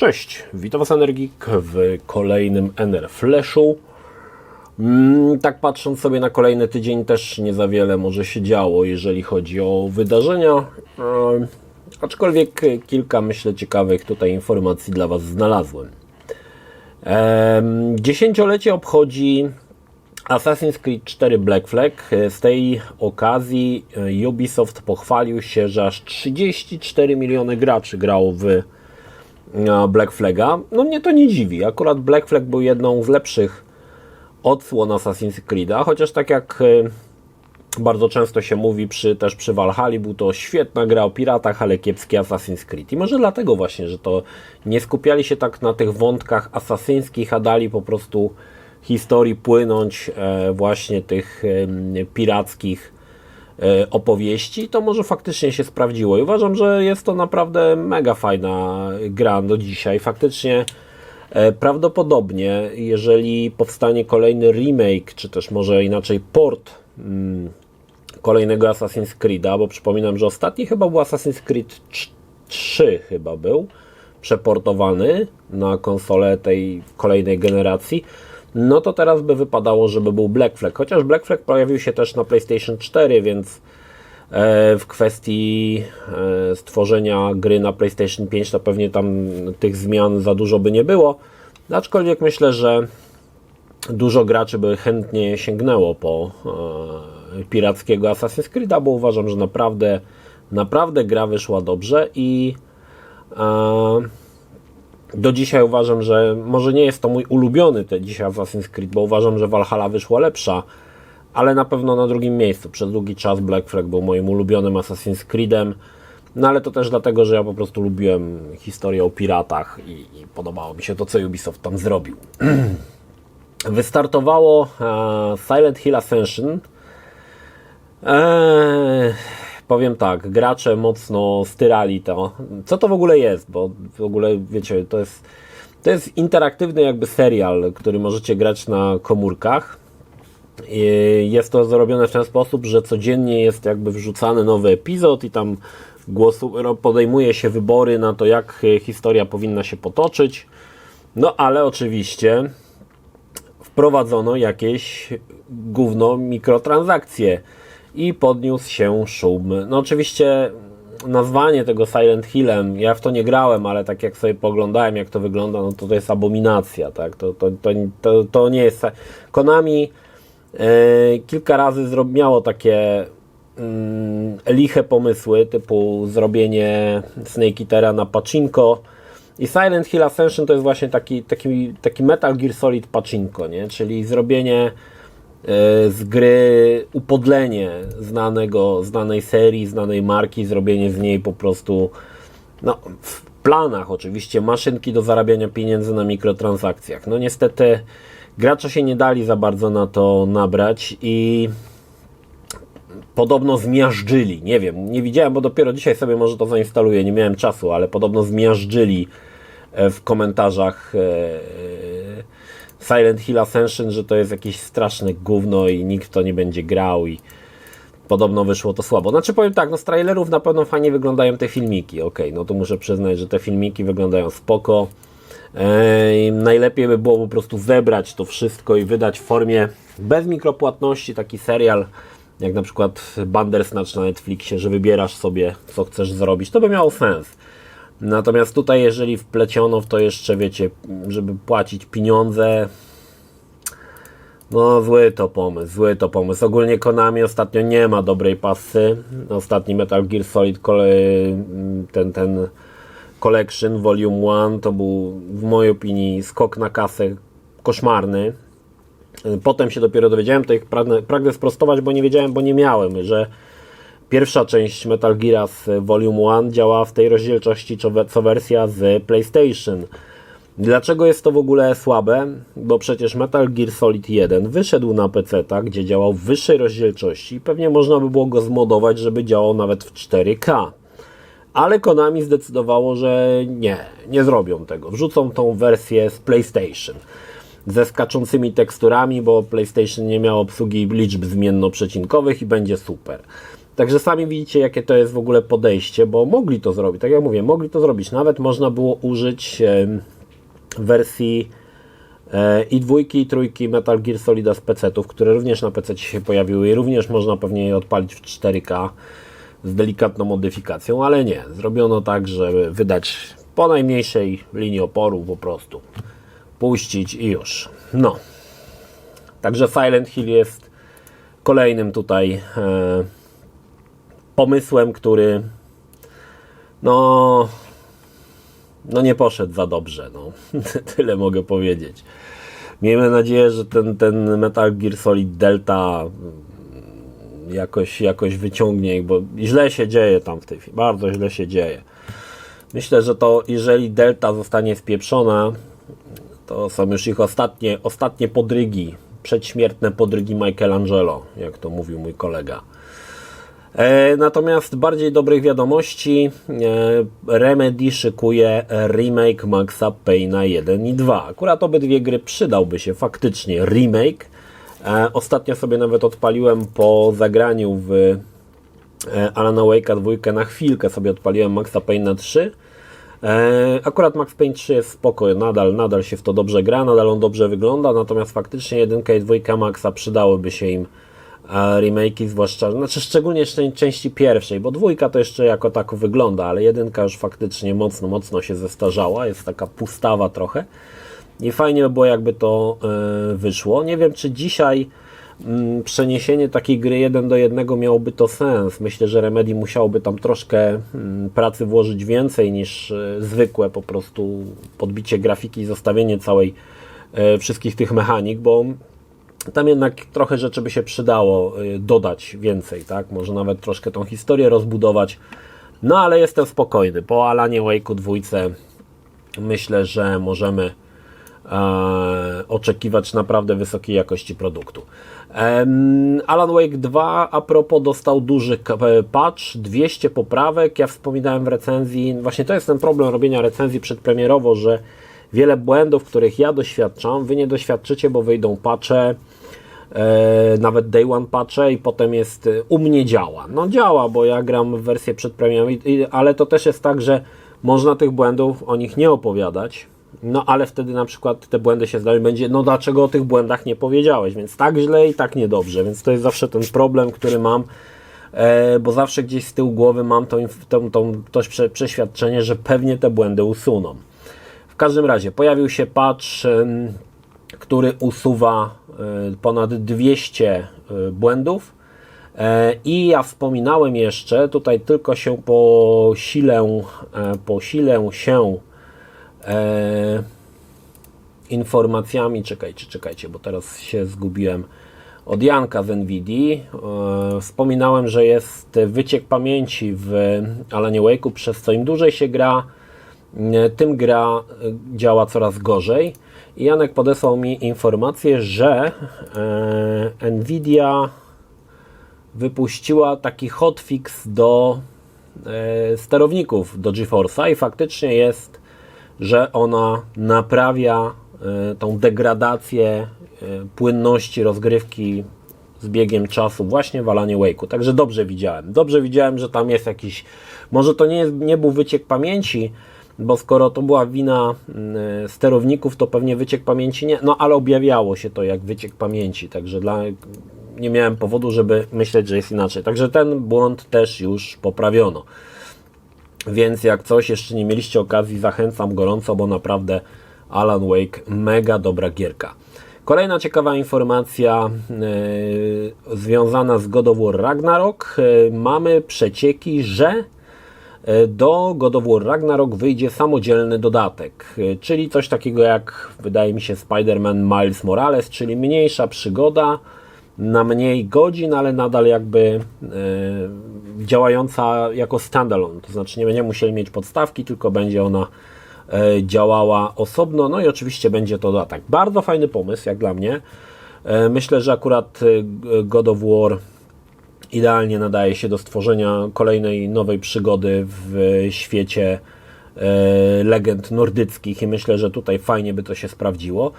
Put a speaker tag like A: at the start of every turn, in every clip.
A: Cześć, witam Was Energik w kolejnym NR Flashu. Tak patrząc sobie na kolejny tydzień też nie za wiele może się działo, jeżeli chodzi o wydarzenia. Aczkolwiek kilka, myślę, ciekawych tutaj informacji dla Was znalazłem. Dziesięciolecie obchodzi Assassin's Creed 4 Black Flag. Z tej okazji Ubisoft pochwalił się, że aż 34 miliony graczy grało w Black Flaga. No mnie to nie dziwi. Akurat Black Flag był jedną z lepszych odsłon Assassin's Creed'a, chociaż tak jak bardzo często się mówi też przy Valhalli, był to świetna gra o piratach, ale kiepski Assassin's Creed. I może dlatego właśnie, że to nie skupiali się tak na tych wątkach asasyńskich, a dali po prostu historii płynąć właśnie tych pirackich opowieści, to może faktycznie się sprawdziło i uważam, że jest to naprawdę mega fajna gra do dzisiaj. Faktycznie prawdopodobnie, jeżeli powstanie kolejny remake, czy też może inaczej port kolejnego Assassin's Creed'a, bo przypominam, że ostatni chyba był Assassin's Creed 3 chyba był przeportowany na konsolę tej kolejnej generacji, no to teraz by wypadało, żeby był Black Flag. Chociaż Black Flag pojawił się też na PlayStation 4, więc w kwestii stworzenia gry na PlayStation 5 to pewnie tam tych zmian za dużo by nie było. Aczkolwiek myślę, że dużo graczy by chętnie sięgnęło po pirackiego Assassin's Creed'a, bo uważam, że naprawdę gra wyszła dobrze i do dzisiaj uważam, że może nie jest to mój ulubiony dzisiaj Assassin's Creed, bo uważam, że Valhalla wyszła lepsza, ale na pewno na drugim miejscu. Przez długi czas Black Flag był moim ulubionym Assassin's Creedem, no ale to też dlatego, że ja po prostu lubiłem historię o piratach i podobało mi się to, co Ubisoft tam zrobił. Wystartowało Silent Hill Ascension. Powiem tak, gracze mocno styrali to. Co to w ogóle jest? Bo w ogóle, wiecie, to jest interaktywny jakby serial, który możecie grać na komórkach. Jest to zrobione w ten sposób, że codziennie jest jakby wrzucany nowy epizod i tam podejmuje się wybory na to, jak historia powinna się potoczyć. No ale oczywiście wprowadzono jakieś gówno mikrotransakcje i podniósł się szum. No oczywiście nazwanie tego Silent Hillem, ja w to nie grałem, ale tak jak sobie poglądałem, jak to wygląda, no to jest abominacja, tak? To nie jest... Konami kilka razy miało takie liche pomysły, typu zrobienie Snake Eatera na pachinko, i Silent Hill Ascension to jest właśnie taki Metal Gear Solid pachinko, nie? Czyli zrobienie z gry upodlenie znanej serii, znanej marki, zrobienie z niej po prostu, no w planach oczywiście, maszynki do zarabiania pieniędzy na mikrotransakcjach. No niestety gracze się nie dali za bardzo na to nabrać i podobno zmiażdżyli, nie wiem, nie widziałem, bo dopiero dzisiaj sobie może to zainstaluję, nie miałem czasu, ale podobno zmiażdżyli w komentarzach Silent Hill Ascension, że to jest jakieś straszne gówno i nikt w to nie będzie grał i podobno wyszło to słabo. Znaczy powiem tak, no z trailerów na pewno fajnie wyglądają te filmiki, no to muszę przyznać, że te filmiki wyglądają spoko. Najlepiej by było po prostu zebrać to wszystko i wydać w formie bez mikropłatności taki serial, jak na przykład Bandersnatch na Netflixie, że wybierasz sobie, co chcesz zrobić, to by miało sens. Natomiast tutaj, jeżeli wpleciono w to jeszcze, wiecie, żeby płacić pieniądze, no zły to pomysł. Ogólnie Konami ostatnio nie ma dobrej pasy. Ostatni Metal Gear Solid ten Collection Volume 1 to był w mojej opinii skok na kasę koszmarny. Potem się dopiero dowiedziałem, to ich pragnę sprostować, bo nie wiedziałem, bo nie miałem, że pierwsza część Metal Gear Volume 1 działa w tej rozdzielczości co wersja z PlayStation. Dlaczego jest to w ogóle słabe? Bo przecież Metal Gear Solid 1 wyszedł na PC-ta, gdzie działał w wyższej rozdzielczości i pewnie można by było go zmodować, żeby działał nawet w 4K. Ale Konami zdecydowało, że nie zrobią tego. Wrzucą tą wersję z PlayStation ze skaczącymi teksturami, bo PlayStation nie miał obsługi liczb zmiennoprzecinkowych i będzie super. Także sami widzicie, jakie to jest w ogóle podejście, bo mogli to zrobić, tak jak mówię, mogli to zrobić. Nawet można było użyć wersji i dwójki, i trójki Metal Gear Solida z PC-ów, które również na PC się pojawiły i również można pewnie je odpalić w 4K z delikatną modyfikacją, ale nie. Zrobiono tak, żeby wydać po najmniejszej linii oporu po prostu. Puścić i już. No. Także Silent Hill jest kolejnym tutaj pomysłem, który no nie poszedł za dobrze. No. Tyle mogę powiedzieć. Miejmy nadzieję, że ten Metal Gear Solid Delta jakoś wyciągnie, bo źle się dzieje tam w tej chwili. Bardzo źle się dzieje. Myślę, że to jeżeli Delta zostanie spieprzona, to są już ich ostatnie podrygi, przedśmiertne podrygi Michelangelo, jak to mówił mój kolega. Natomiast bardziej dobrych wiadomości, Remedy szykuje remake Maxa Payne'a 1 i 2. Akurat obydwie gry przydałby się faktycznie remake. Ostatnio sobie nawet odpaliłem po zagraniu w Alana Wake'a 2, na chwilkę sobie odpaliłem Maxa Payne'a 3. Akurat Max Payne 3 jest spoko, nadal się w to dobrze gra, nadal on dobrze wygląda, natomiast faktycznie 1 i 2 Maxa przydałyby się im remake'i, zwłaszcza, szczególnie części pierwszej, bo 2 to jeszcze jako tako wygląda, ale 1 już faktycznie mocno się zestarzała, jest taka pustawa trochę i fajnie by było, jakby to wyszło. Nie wiem, czy dzisiaj przeniesienie takiej gry 1:1 miałoby to sens. Myślę, że Remedy musiałoby tam troszkę pracy włożyć więcej niż zwykłe po prostu podbicie grafiki i zostawienie wszystkich tych mechanik, bo tam jednak trochę rzeczy by się przydało dodać więcej, tak? Może nawet troszkę tą historię rozbudować. No ale jestem spokojny. Po Alanie Wake'u 2 myślę, że możemy oczekiwać naprawdę wysokiej jakości produktu. Alan Wake 2 a propos dostał duży patch, 200 poprawek. Ja wspominałem w recenzji, właśnie to jest ten problem robienia recenzji przedpremierowo, że wiele błędów, których ja doświadczam, wy nie doświadczycie, bo wyjdą patche, nawet day one patche i potem jest, u mnie działa. No działa, bo ja gram w wersję przedpremierową, ale to też jest tak, że można tych błędów, o nich nie opowiadać, no ale wtedy na przykład te błędy się zdają, będzie, no dlaczego o tych błędach nie powiedziałeś, więc tak źle i tak niedobrze, więc to jest zawsze ten problem, który mam, bo zawsze gdzieś z tyłu głowy mam to przeświadczenie, że pewnie te błędy usuną. W każdym razie pojawił się patch, który usuwa ponad 200 błędów i ja wspominałem jeszcze, tutaj tylko się posilę się informacjami, czekajcie, bo teraz się zgubiłem, od Janka z Nvidii. Wspominałem, że jest wyciek pamięci w Alanie Wake'u, przez co im dłużej się gra, tym gra działa coraz gorzej. I Janek podesłał mi informację, że Nvidia wypuściła taki hotfix do sterowników do GeForce'a i faktycznie jest, że ona naprawia tą degradację płynności rozgrywki z biegiem czasu właśnie w Alanie Wake'u. Także dobrze widziałem, że tam jest jakiś, może to nie był wyciek pamięci, bo skoro to była wina sterowników, to pewnie wyciek pamięci nie, no ale objawiało się to jak wyciek pamięci, także nie miałem powodu, żeby myśleć, że jest inaczej. Także ten błąd też już poprawiono. Więc jak coś jeszcze nie mieliście okazji, zachęcam gorąco, bo naprawdę Alan Wake mega dobra gierka. Kolejna ciekawa informacja związana z God of War Ragnarok. Mamy przecieki, że do God of War Ragnarok wyjdzie samodzielny dodatek, czyli coś takiego jak, wydaje mi się, Spider-Man Miles Morales, czyli mniejsza przygoda na mniej godzin, ale nadal jakby działająca jako standalone, to znaczy nie będziemy musieli mieć podstawki, tylko będzie ona działała osobno, no i oczywiście będzie to dodatek. Bardzo fajny pomysł, jak dla mnie. Myślę, że akurat God of War idealnie nadaje się do stworzenia kolejnej nowej przygody w świecie legend nordyckich i myślę, że tutaj fajnie by to się sprawdziło.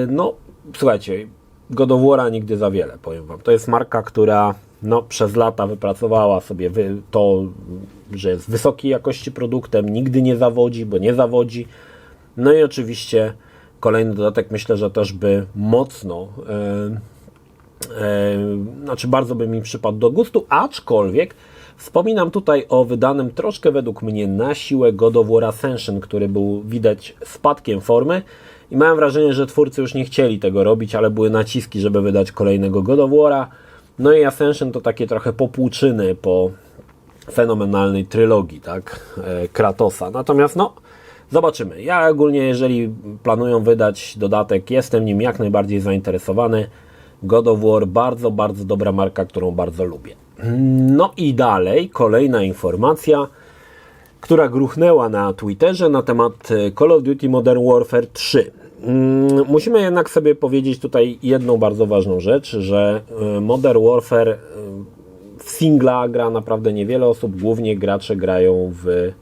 A: No, słuchajcie, God of War'a nigdy za wiele, powiem wam. To jest marka, która no, przez lata wypracowała sobie to, że jest wysokiej jakości produktem, nigdy nie zawodzi, bo nie zawodzi. No i oczywiście kolejny dodatek, myślę, że też by mocno, znaczy bardzo by mi przypadł do gustu, aczkolwiek wspominam tutaj o wydanym troszkę według mnie na siłę God of War Ascension, który był widać spadkiem formy i miałem wrażenie, że twórcy już nie chcieli tego robić, ale były naciski, żeby wydać kolejnego God of War'a. No i Ascension to takie trochę popłuczyny po fenomenalnej trylogii, tak, Kratosa. Natomiast no, zobaczymy. Ja ogólnie, jeżeli planują wydać dodatek, jestem nim jak najbardziej zainteresowany. God of War, bardzo, bardzo dobra marka, którą bardzo lubię. No i dalej, kolejna informacja, która gruchnęła na Twitterze na temat Call of Duty Modern Warfare 3. Musimy jednak sobie powiedzieć tutaj jedną bardzo ważną rzecz, że Modern Warfare w singla gra naprawdę niewiele osób, głównie gracze grają w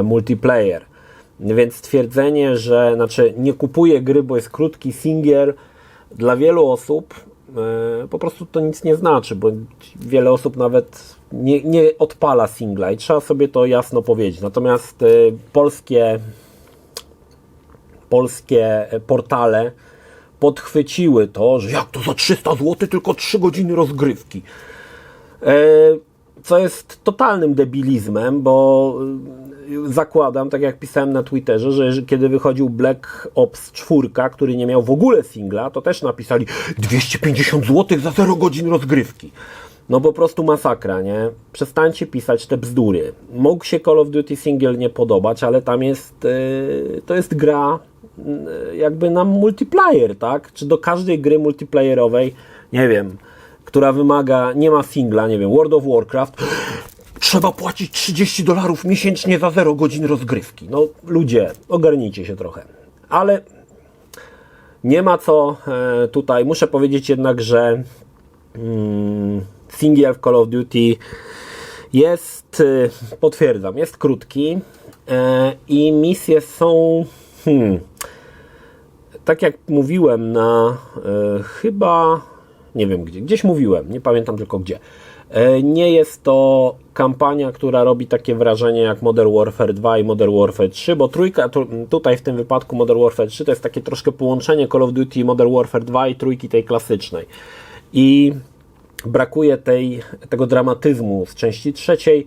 A: multiplayer. Więc stwierdzenie, że nie kupuję gry, bo jest krótki singiel, dla wielu osób po prostu to nic nie znaczy, bo wiele osób nawet nie odpala singla i trzeba sobie to jasno powiedzieć. Natomiast polskie portale podchwyciły to, że jak to za 300 zł tylko 3 godziny rozgrywki. Co jest totalnym debilizmem, bo zakładam, tak jak pisałem na Twitterze, że kiedy wychodził Black Ops 4, który nie miał w ogóle singla, to też napisali 250 zł za 0 godzin rozgrywki. No po prostu masakra, nie? Przestańcie pisać te bzdury. Mógł się Call of Duty Single nie podobać, ale tam jest, to jest gra jakby na multiplayer, tak? Czy do każdej gry multiplayerowej, nie wiem, która wymaga, nie ma singla, nie wiem, World of Warcraft, trzeba płacić $30 miesięcznie za 0 godzin rozgrywki. No ludzie, ogarnijcie się trochę. Ale nie ma co tutaj, muszę powiedzieć jednak, że singiel w Call of Duty jest, potwierdzam, jest krótki i misje są, tak jak mówiłem na chyba, nie wiem gdzie, gdzieś mówiłem, nie pamiętam tylko gdzie. Nie jest to kampania, która robi takie wrażenie jak Modern Warfare 2 i Modern Warfare 3, bo trójka, tutaj w tym wypadku Modern Warfare 3 to jest takie troszkę połączenie Call of Duty Modern Warfare 2 i trójki tej klasycznej. I brakuje tego dramatyzmu z części trzeciej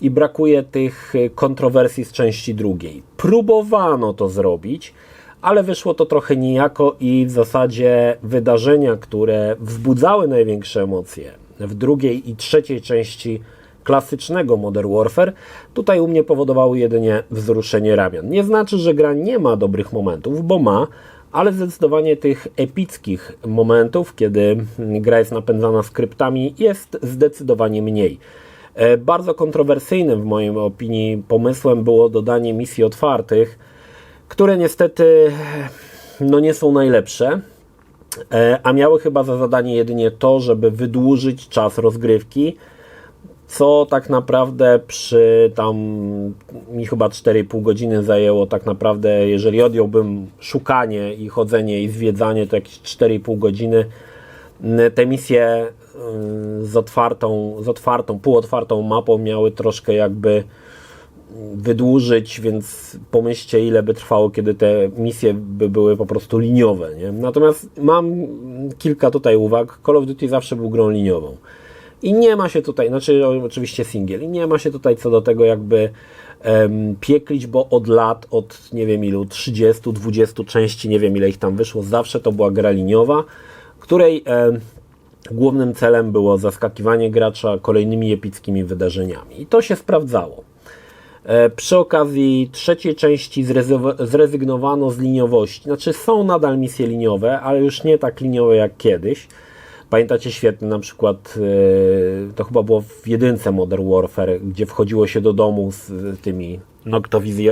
A: i brakuje tych kontrowersji z części drugiej. Próbowano to zrobić, ale wyszło to trochę nijako i w zasadzie wydarzenia, które wzbudzały największe emocje w drugiej i trzeciej części klasycznego Modern Warfare, tutaj u mnie powodowały jedynie wzruszenie ramion. Nie znaczy, że gra nie ma dobrych momentów, bo ma, ale zdecydowanie tych epickich momentów, kiedy gra jest napędzana skryptami, jest zdecydowanie mniej. Bardzo kontrowersyjnym w mojej opinii pomysłem było dodanie misji otwartych, które niestety nie są najlepsze, a miały chyba za zadanie jedynie to, żeby wydłużyć czas rozgrywki, co tak naprawdę mi chyba 4,5 godziny zajęło tak naprawdę, jeżeli odjąłbym szukanie i chodzenie i zwiedzanie, to jakieś 4,5 godziny. Te misje z półotwartą mapą miały troszkę jakby wydłużyć, więc pomyślcie, ile by trwało, kiedy te misje by były po prostu liniowe, nie? Natomiast mam kilka tutaj uwag. Call of Duty zawsze był grą liniową. I nie ma się tutaj, oczywiście singiel, i nie ma się tutaj co do tego jakby pieklić, bo od lat, od nie wiem ilu, 30, 20 części, nie wiem ile ich tam wyszło, zawsze to była gra liniowa, której głównym celem było zaskakiwanie gracza kolejnymi epickimi wydarzeniami. I to się sprawdzało. Przy okazji trzeciej części zrezygnowano z liniowości. Są nadal misje liniowe, ale już nie tak liniowe jak kiedyś. Pamiętacie świetnie na przykład, to chyba było w jedynce Modern Warfare, gdzie wchodziło się do domu z tymi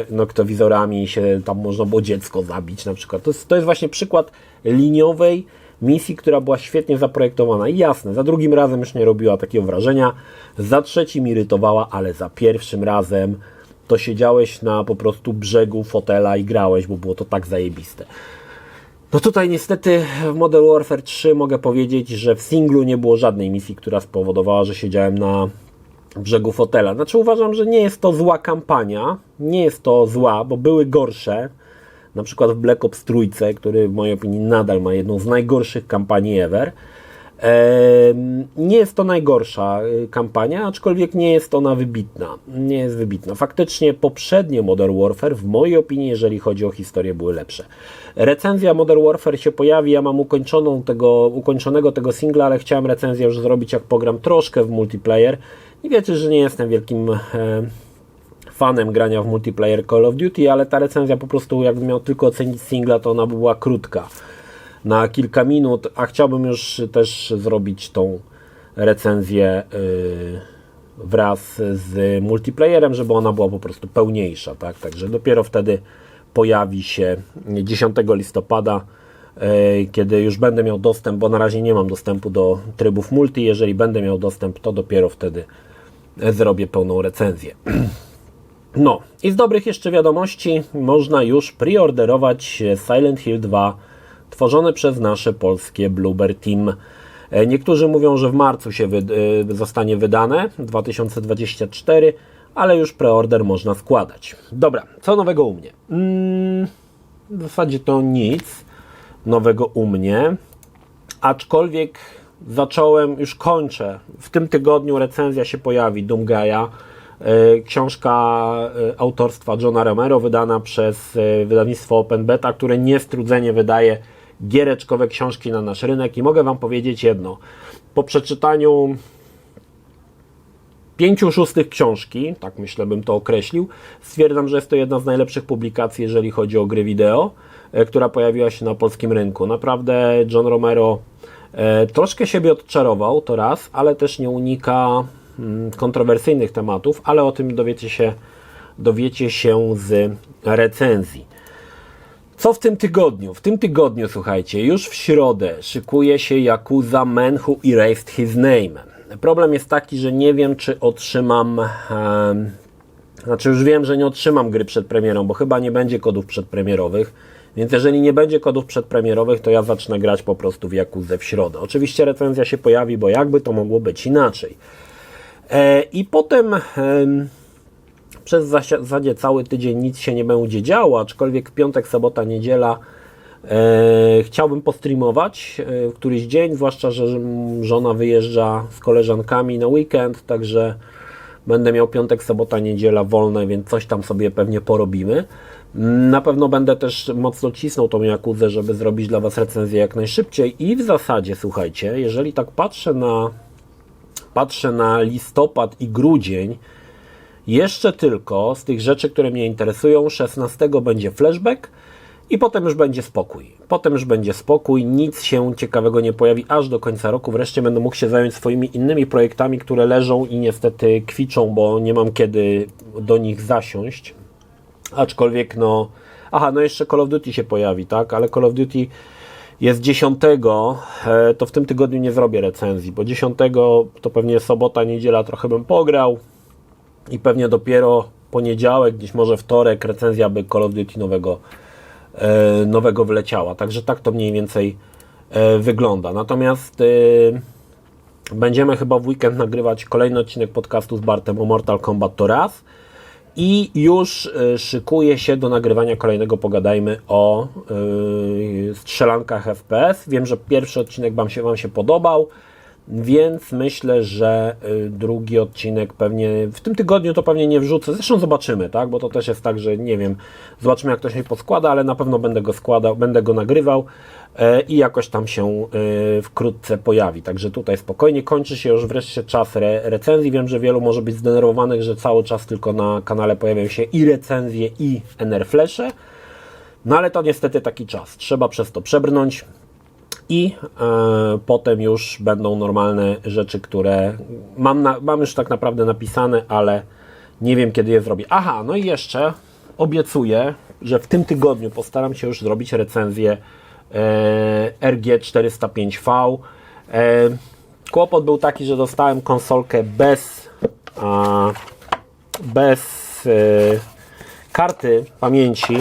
A: noktowizorami i się tam można było dziecko zabić na przykład. To jest właśnie przykład liniowej misji, która była świetnie zaprojektowana i jasne, za drugim razem już nie robiła takiego wrażenia, za trzecim irytowała, ale za pierwszym razem to siedziałeś na po prostu brzegu fotela i grałeś, bo było to tak zajebiste. No tutaj niestety w Modern Warfare 3 mogę powiedzieć, że w singlu nie było żadnej misji, która spowodowała, że siedziałem na brzegu fotela. Znaczy uważam, że nie jest to zła kampania, nie jest to zła, bo były gorsze. Na przykład w Black Ops Trójce, który w mojej opinii nadal ma jedną z najgorszych kampanii ever. Nie jest to najgorsza kampania, aczkolwiek nie jest ona wybitna. Nie jest wybitna. Faktycznie poprzednie Modern Warfare, w mojej opinii, jeżeli chodzi o historię, były lepsze. Recenzja Modern Warfare się pojawi, ja mam ukończonego tego singla, ale chciałem recenzję już zrobić, jak pogram troszkę w multiplayer. I wiecie, że nie jestem wielkim fanem grania w multiplayer Call of Duty, ale ta recenzja po prostu, jakbym miał tylko ocenić singla, to ona by była krótka, na kilka minut, a chciałbym już też zrobić tą recenzję wraz z multiplayerem, żeby ona była po prostu pełniejsza, tak? Także dopiero wtedy pojawi się 10 listopada, kiedy już będę miał dostęp, bo na razie nie mam dostępu do trybów multi. Jeżeli będę miał dostęp, to dopiero wtedy zrobię pełną recenzję. No i z dobrych jeszcze wiadomości, można już preorderować Silent Hill 2 tworzone przez nasze polskie Bloober Team. Niektórzy mówią, że w marcu zostanie wydane, 2024, ale już preorder można składać. Dobra, co nowego u mnie? W zasadzie to nic nowego u mnie, aczkolwiek już kończę. W tym tygodniu recenzja się pojawi Doomguy'a, książka autorstwa Johna Romero, wydana przez wydawnictwo Open Beta, które niestrudzenie wydaje giereczkowe książki na nasz rynek. I mogę Wam powiedzieć jedno. Po przeczytaniu 5/6 książki, tak myślę bym to określił, stwierdzam, że jest to jedna z najlepszych publikacji, jeżeli chodzi o gry wideo, która pojawiła się na polskim rynku. Naprawdę John Romero troszkę siebie odczarował, to raz, ale też nie unika kontrowersyjnych tematów, ale o tym dowiecie się z recenzji. Co w tym tygodniu? W tym tygodniu, słuchajcie, już w środę szykuje się Yakuza Man Who Erased His Name. Problem jest taki, że nie wiem, czy otrzymam... Znaczy już wiem, że nie otrzymam gry przed premierą, bo chyba nie będzie kodów przedpremierowych. Więc jeżeli nie będzie kodów przedpremierowych, to ja zacznę grać po prostu w Yakuzę w środę. Oczywiście recenzja się pojawi, bo jakby to mogło być inaczej. I potem przez w zasadzie cały tydzień nic się nie będzie działo, aczkolwiek w piątek, sobota, niedziela chciałbym postreamować w któryś dzień, zwłaszcza, że żona wyjeżdża z koleżankami na weekend, także będę miał piątek, sobota, niedziela wolne, więc coś tam sobie pewnie porobimy. Na pewno będę też mocno cisnął tą Yakuzę, żeby zrobić dla Was recenzję jak najszybciej. I w zasadzie, słuchajcie, jeżeli tak patrzę na listopad i grudzień, jeszcze tylko z tych rzeczy, które mnie interesują, 16 będzie flashback i potem już będzie spokój. Nic się ciekawego nie pojawi aż do końca roku. Wreszcie będę mógł się zająć swoimi innymi projektami, które leżą i niestety kwiczą, bo nie mam kiedy do nich zasiąść. Aczkolwiek no jeszcze Call of Duty się pojawi, tak? Ale Call of Duty jest 10, to w tym tygodniu nie zrobię recenzji, bo 10 to pewnie sobota, niedziela trochę bym pograł i pewnie dopiero poniedziałek, gdzieś może wtorek recenzja by Call of Duty nowego wleciała. Także tak to mniej więcej wygląda. Natomiast będziemy chyba w weekend nagrywać kolejny odcinek podcastu z Bartem o Mortal Kombat to raz. I już szykuję się do nagrywania kolejnego Pogadajmy o strzelankach FPS. Wiem, że pierwszy odcinek Wam się podobał, więc myślę, że drugi odcinek pewnie w tym tygodniu to pewnie nie wrzucę. Zresztą zobaczymy, tak? Bo to też jest tak, że nie wiem, zobaczymy jak to się poskłada, ale na pewno będę go nagrywał i jakoś tam się wkrótce pojawi. Także tutaj spokojnie kończy się już wreszcie czas recenzji. Wiem, że wielu może być zdenerwowanych, że cały czas tylko na kanale pojawiają się i recenzje, i NR Flasze. No ale to niestety taki czas. Trzeba przez to przebrnąć i potem już będą normalne rzeczy, które mam już tak naprawdę napisane, ale nie wiem kiedy je zrobię. Aha, no i jeszcze obiecuję, że w tym tygodniu postaram się już zrobić recenzję RG405V. Kłopot był taki, że dostałem konsolkę bez karty pamięci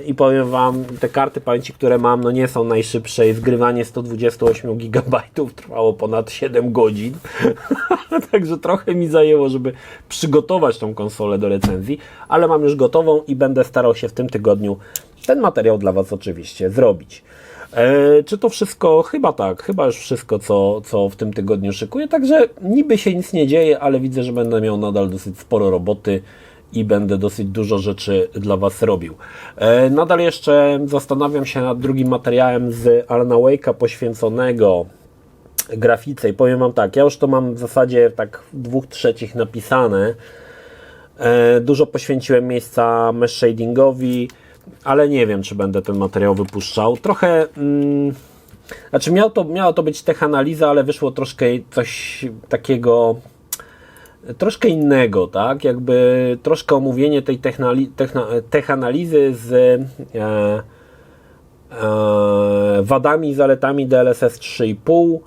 A: i powiem Wam, te karty pamięci, które mam, no nie są najszybsze i zgrywanie 128 GB trwało ponad 7 godzin. Także trochę mi zajęło, żeby przygotować tą konsolę do recenzji, ale mam już gotową i będę starał się w tym tygodniu ten materiał dla Was oczywiście zrobić. Czy to wszystko? Chyba tak, chyba już wszystko, co w tym tygodniu szykuję, także niby się nic nie dzieje, ale widzę, że będę miał nadal dosyć sporo roboty i będę dosyć dużo rzeczy dla Was robił. Nadal jeszcze zastanawiam się nad drugim materiałem z Alana Wake'a poświęconego grafice i powiem Wam tak, ja już to mam w zasadzie tak w 2/3 napisane. Dużo poświęciłem miejsca mesh shadingowi, ale nie wiem, czy będę ten materiał wypuszczał. Trochę, znaczy miała to być tech analiza, ale wyszło troszkę coś takiego, troszkę innego, tak? Jakby troszkę omówienie tej tech analizy z wadami i zaletami DLSS 3,5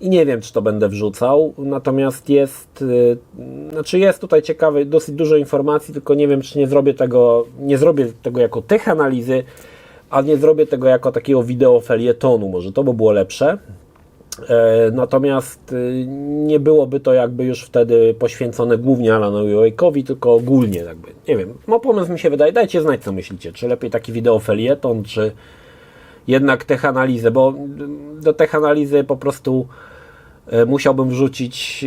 A: i nie wiem, czy to będę wrzucał, natomiast jest tutaj ciekawe, dosyć dużo informacji, tylko nie wiem, czy nie zrobię tego jako tech analizy, a nie zrobię tego jako takiego wideo felietonu, może to by było lepsze. Natomiast nie byłoby to jakby już wtedy poświęcone głównie Alanowi Wake'owi, tylko ogólnie jakby, nie wiem, pomysł mi się wydaje, dajcie znać, co myślicie, czy lepiej taki wideo felieton, czy jednak tech analizę, bo do tech analizy po prostu musiałbym wrzucić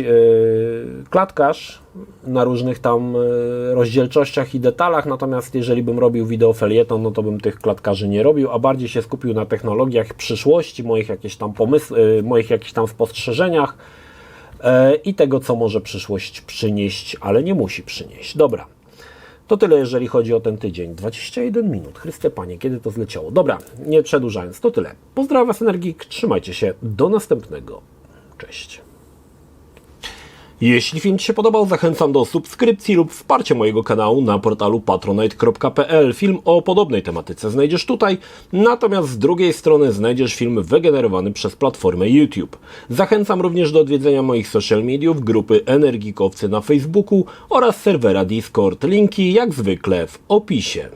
A: klatkarz na różnych tam rozdzielczościach i detalach, natomiast jeżeli bym robił wideo felieton, no to bym tych klatkarzy nie robił, a bardziej się skupił na technologiach przyszłości, moich jakichś tam spostrzeżeniach i tego, co może przyszłość przynieść, ale nie musi przynieść. Dobra. To tyle, jeżeli chodzi o ten tydzień. 21 minut. Chryste Panie, kiedy to zleciało? Dobra, nie przedłużając, to tyle. Pozdrawiam Was, Energik. Trzymajcie się. Do następnego. Cześć. Jeśli film Ci się podobał, zachęcam do subskrypcji lub wsparcia mojego kanału na portalu patronite.pl. Film o podobnej tematyce znajdziesz tutaj, natomiast z drugiej strony znajdziesz film wygenerowany przez platformę YouTube. Zachęcam również do odwiedzenia moich social mediów, grupy Energikowcy na Facebooku oraz serwera Discord. Linki jak zwykle w opisie.